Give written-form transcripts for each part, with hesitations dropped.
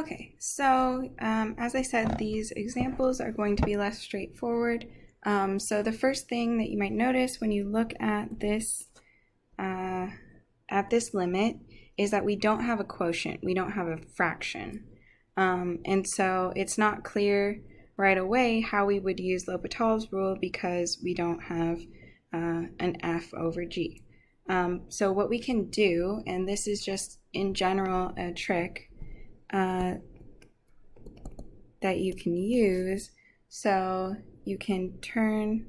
Okay, so as I said, these examples are going to be less straightforward. So the first thing that you might notice when you look at this limit is that we don't have a quotient, we don't have a fraction. And so it's not clear right away how we would use L'Hopital's rule because we don't have an f over g. So what we can do, and this is just in general a trick that you can use, so you can turn,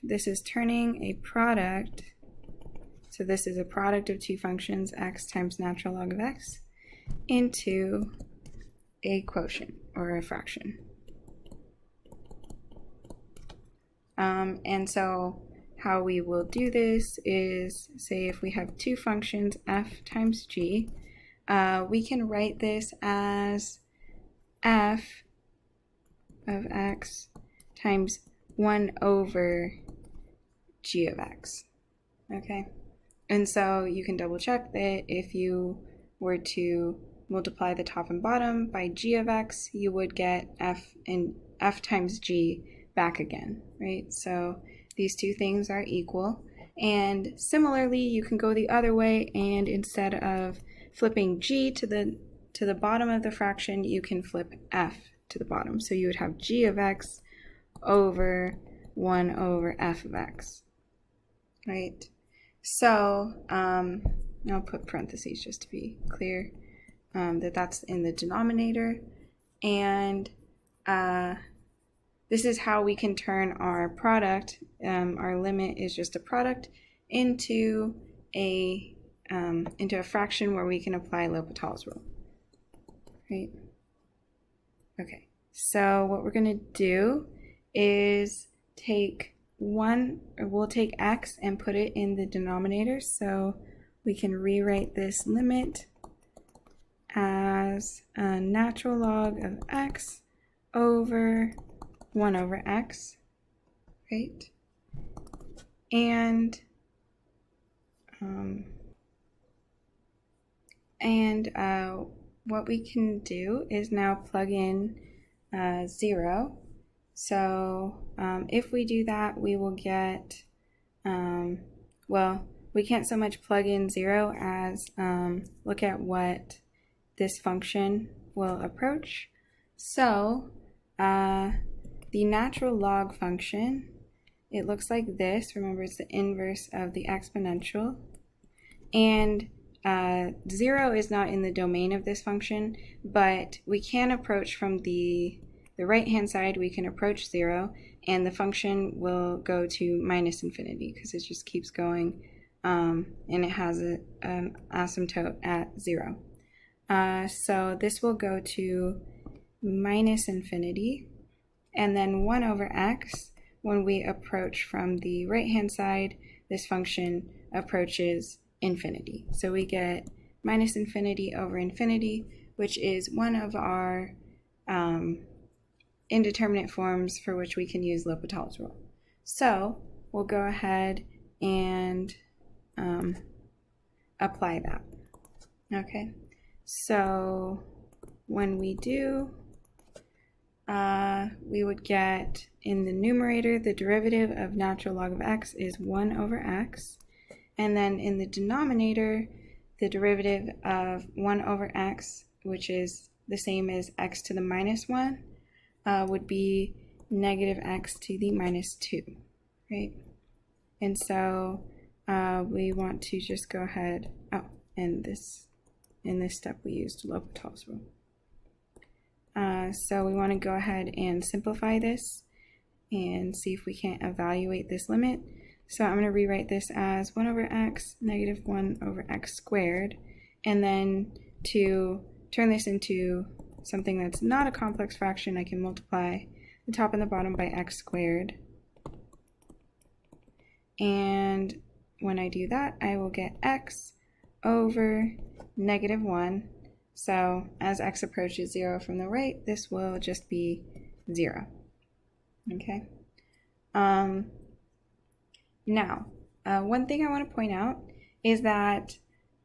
this is turning a product, so this is a product of two functions, x times natural log of x, into a quotient or a fraction. And so how we will do this is, say if we have two functions, f times g, we can write this as f of x times 1 over g of x. Okay, and so you can double check that if you were to multiply the top and bottom by g of x, you would get f times g back again, right? So these two things are equal. And similarly, you can go the other way, and instead of flipping g to the bottom of the fraction, you can flip f to the bottom. So you would have g of x over 1 over f of x, right? So I'll put parentheses just to be clear that that's in the denominator. And this is how we can turn our product, our limit is just a product, into a fraction where we can apply L'Hopital's rule, right? Okay, so what we're going to do is we'll take x and put it in the denominator, so we can rewrite this limit as a natural log of x over 1 over x, right? And what we can do is now plug in 0. So if we do that, we will get, well, we can't so much plug in 0 as look at what this function will approach. So the natural log function, it looks like this. Remember, it's the inverse of the exponential. And 0 is not in the domain of this function, but we can approach from the right-hand side, we can approach 0, and the function will go to minus infinity because it just keeps going, and it has an asymptote at 0. So this will go to minus infinity, and then 1 over x, when we approach from the right-hand side, this function approaches infinity. So we get minus infinity over infinity, which is one of our indeterminate forms for which we can use L'Hopital's rule. So we'll go ahead and apply that. Okay, so when we do, we would get in the numerator, the derivative of natural log of x is 1 over x. And then in the denominator, the derivative of 1 over x, which is the same as x to the minus 1, would be negative x to the minus 2, right? And so we want to just go ahead, in this step we used L'Hopital's rule. So we want to go ahead and simplify this and see if we can't evaluate this limit. So I'm going to rewrite this as 1 over x, negative 1 over x squared. And then to turn this into something that's not a complex fraction, I can multiply the top and the bottom by x squared. And when I do that, I will get x over negative 1. So as x approaches 0 from the right, this will just be 0. Okay. Now, one thing I want to point out is that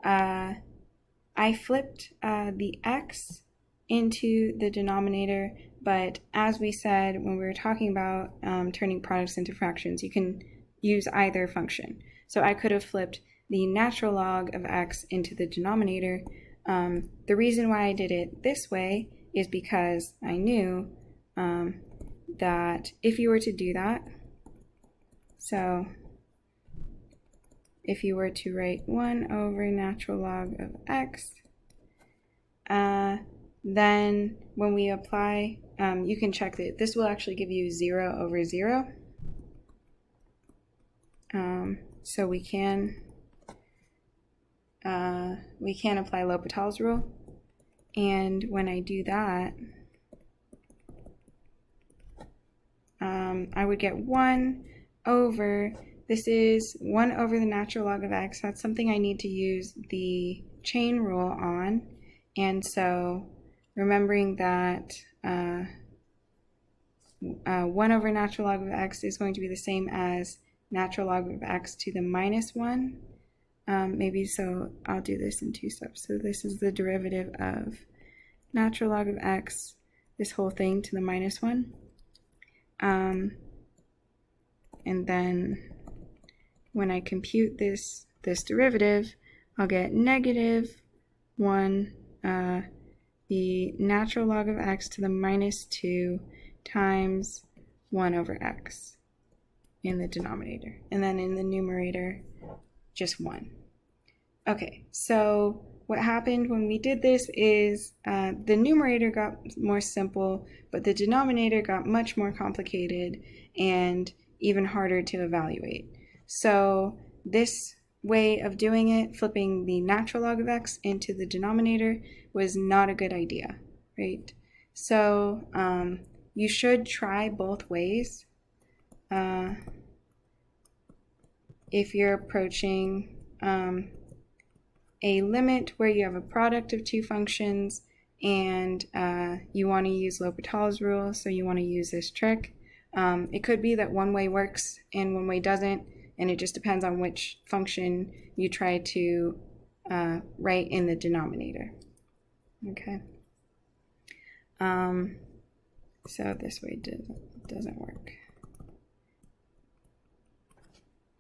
I flipped the x into the denominator, but as we said when we were talking about turning products into fractions, you can use either function. So I could have flipped the natural log of x into the denominator. The reason why I did it this way is because I knew that if you were to do that, so if you were to write 1 over natural log of x, then when we apply, you can check that this will actually give you 0 over 0. So we can apply L'Hopital's rule, and when I do that, I would get 1 over, this is 1 over the natural log of x. That's something I need to use the chain rule on, and so remembering that 1 over natural log of x is going to be the same as natural log of x to the minus 1. Maybe so I'll do this in 2 steps. So this is the derivative of natural log of x, this whole thing to the minus 1. And then when I compute this derivative, I'll get negative 1, the natural log of x to the minus 2 times 1 over x in the denominator. And then in the numerator, just 1. Okay, so what happened when we did this is the numerator got more simple, but the denominator got much more complicated and even harder to evaluate. So this way of doing it, flipping the natural log of x into the denominator, was not a good idea, right? So you should try both ways. If you're approaching a limit where you have a product of two functions and you want to use L'Hopital's rule, so you want to use this trick. It could be that one way works and one way doesn't, and it just depends on which function you try to write in the denominator. Okay. So this way doesn't work.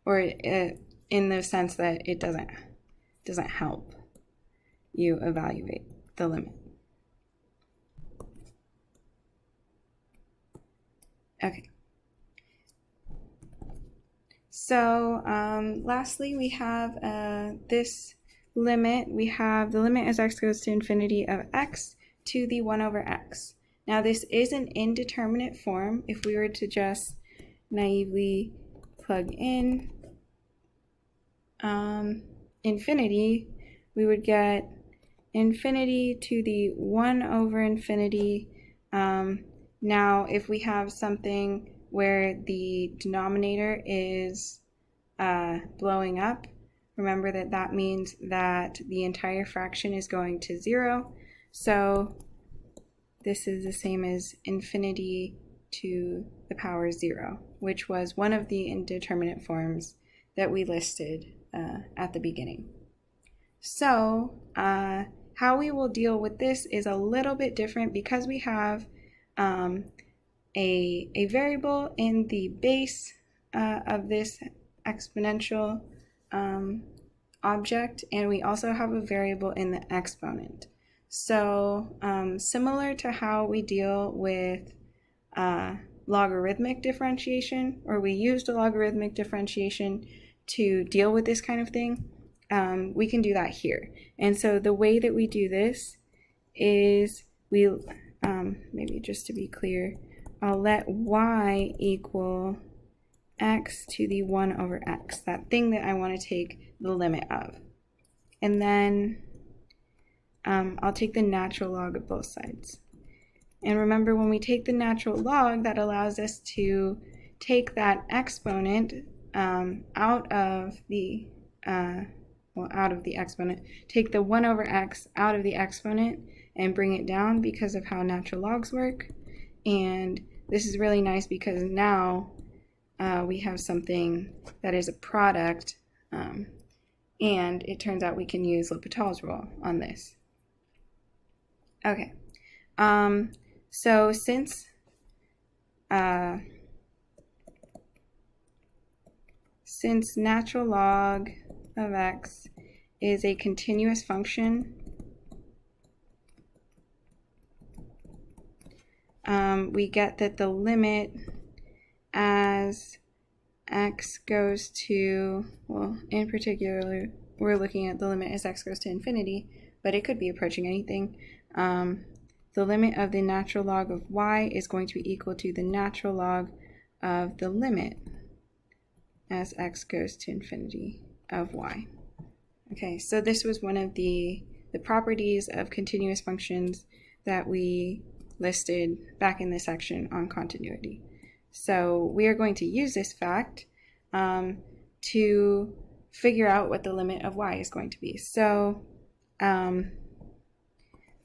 Or in the sense that it doesn't help you evaluate the limit. Okay. So lastly, we have this limit. We have the limit as x goes to infinity of x to the 1 over x. Now this is an indeterminate form. If we were to just naively plug in infinity, we would get infinity to the 1 over infinity. Now, if we have something where the denominator is blowing up, remember that means that the entire fraction is going to 0. So this is the same as infinity to the power 0, which was one of the indeterminate forms that we listed at the beginning. So how we will deal with this is a little bit different because we have a variable in the base of this exponential object, and we also have a variable in the exponent. So similar to how we deal with logarithmic differentiation, or we used a logarithmic differentiation to deal with this kind of thing, we can do that here. And so the way that we do this is we, maybe just to be clear, I'll let y equal x to the 1 over x, that thing that I want to take the limit of. And then I'll take the natural log of both sides. And remember, when we take the natural log, that allows us to take that exponent out of the exponent, take the 1 over x out of the exponent and bring it down because of how natural logs work. And this is really nice because now we have something that is a product, and it turns out we can use L'Hopital's rule on this. Okay, So since natural log of x is a continuous function, we get that the limit as x goes to, well, in particular, we're looking at the limit as x goes to infinity, but it could be approaching anything. The limit of the natural log of y is going to be equal to the natural log of the limit as x goes to infinity of y. Okay, so this was one of the properties of continuous functions that we listed back in this section on continuity. So we are going to use this fact to figure out what the limit of y is going to be. So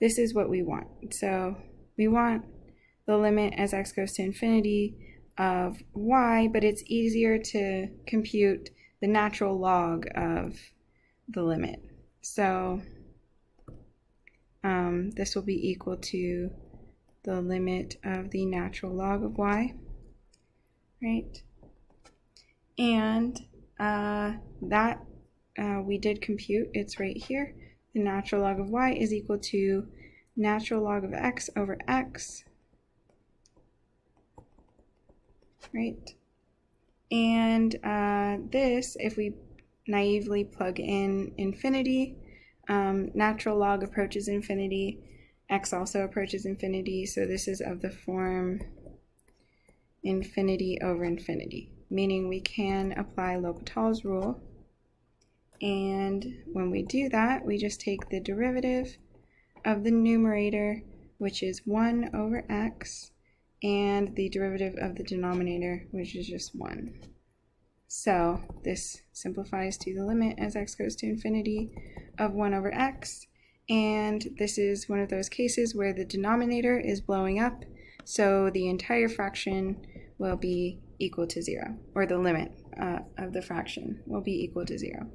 this is what we want. So we want the limit as x goes to infinity of y, but it's easier to compute the natural log of the limit. So this will be equal to the limit of the natural log of y, right? And that we did compute. It's right here. The natural log of y is equal to natural log of x over x, right? And this, if we naively plug in infinity, natural log approaches infinity, x also approaches infinity, so this is of the form infinity over infinity, meaning we can apply L'Hopital's rule. And when we do that, we just take the derivative of the numerator, which is 1 over x, and the derivative of the denominator, which is just 1. So this simplifies to the limit as x goes to infinity of 1 over x, and this is one of those cases where the denominator is blowing up, so the entire fraction will be equal to 0, or the limit of the fraction will be equal to 0.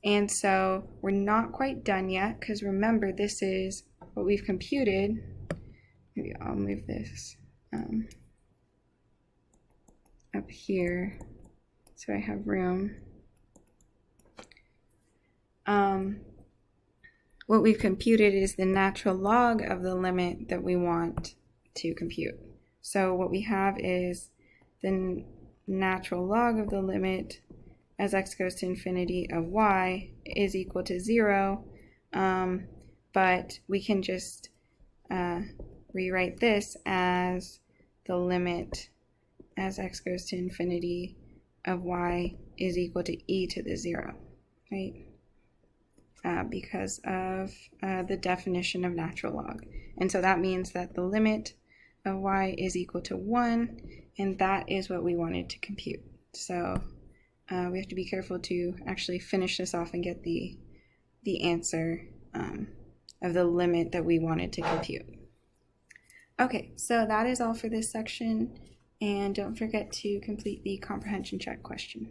And so we're not quite done yet, because remember, this is what we've computed. Maybe I'll move this up here so I have room. What we've computed is the natural log of the limit that we want to compute. So what we have is the natural log of the limit as x goes to infinity of y is equal to 0, but we can just rewrite this as the limit as x goes to infinity of y is equal to e to the 0, right? Because of the definition of natural log. And so that means that the limit of y is equal to 1, and that is what we wanted to compute. So we have to be careful to actually finish this off and get the answer of the limit that we wanted to compute. Okay, so that is all for this section, and don't forget to complete the comprehension check question.